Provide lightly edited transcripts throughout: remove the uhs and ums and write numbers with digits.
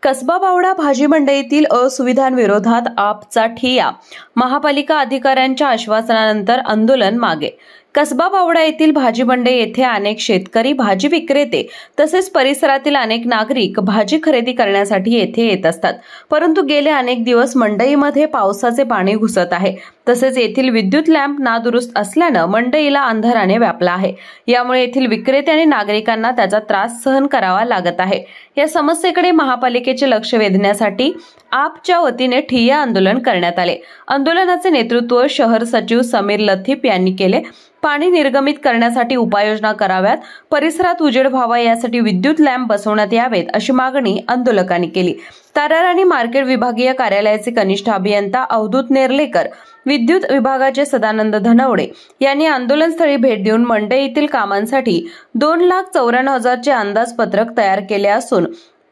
कसबा बावडा भाजी मंडईतील असुविधांविरोधात आपचा ठिय्या, महापालिका अधिकाऱ्यांच्या आश्वासनानंतर आंदोलन मागे। कसबा बावडा येथील भाजी मंडई येथे अनेक शेतकरी, भाजी विक्रेते तसेच परिसरातील अनेक नागरिक भाजी खरेदी करण्यासाठी येथे येत असतात। परंतु गेले अनेक दिवस मंडईमध्ये पावसाचे पाणी घुसत आहे। तसेच येथील विद्युत लॅम्प नादुरुस्त असल्याने मंडईला अंधाराने व्यापला आहे। यामुळे येथील विक्रेते आणि नागरिकांना त्याचा त्रास सहन करावा लागत आहे। या समस्येकडे महापालिकेचे लक्ष वेधण्यासाठी आपच्या वतीने ठिय्या आंदोलन करण्यात आले। आंदोलनाचे नेतृत्व शहर सचिव समीर लतीफ यांनी केले। पाणी निर्गमित करण्यासाठी उपाययोजना कराव्यात, परिसरात उजेड व्हावा यासाठी विद्युत लॅम्प बसवण्यात यावेत अशी मागणी आंदोलकांनी केली। ताराराणी मार्केट विभागीय कार्यालयाचे कनिष्ठ अभियंता अवधूत नेर्लेकर, विद्युत विभागाचे सदानंद धनवडे यांनी आंदोलनस्थळी भेट देऊन मंडईतील कामांसाठी 2,94,000 चे अंदाजपत्रक तयार केले असून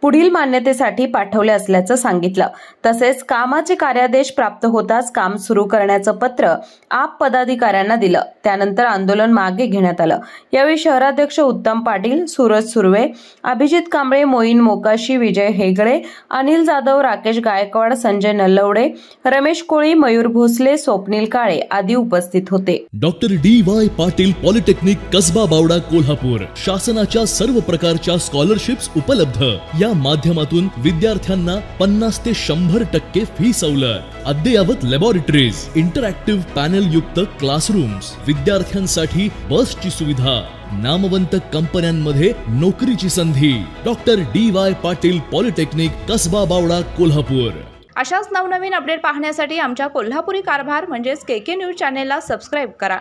पुढील मान्यतेसाठी पाठवले असल्याचं सांगितलं। तसेच कामाचे कार्यादेश प्राप्त होताच काम सुरू करण्याचं पत्र आप पदाधिकाऱ्यांना दिलं। त्यानंतर आंदोलन मागे घेण्यात आलं। यावेळी शहराध्यक्ष उत्तम पाटील, सूरज सुर्वे, अभिजित कांबळे, मोईन मोकाशी, विजय हेगडे, अनिल जाधव, राकेश गायकवाड, संजय नल्लवडे, रमेश कोळी, मयूर भोसले, स्वप्नील काळे आदी उपस्थित होते। Doctor D.Y. Patil polytechnic Kasba Bawada Kolhapur शासनाच्या सर्व प्रकारच्या स्कॉलरशिप्स उपलब्ध। या माध्यमातून विद्यार्थ्यांना 50 ते 100% फी सवलत, अद्ययावत लॅबोरेटरीज, इंटरॅक्टिव्ह पॅनल युक्त क्लासरूम्स, विद्यार्थ्यांसाठी बसची सुविधा, नामवंत कंपन्यांमध्ये नोकरीची संधी। Doctor D.Y. Patil polytechnic Kasba Bawada Kolhapur. अशाच नवनवीन अपडेट पाहण्यासाठी आमच्या कोल्हापुरी कारभार म्हणजेच KK न्यूज चॅनेलला सबस्क्राइब करा।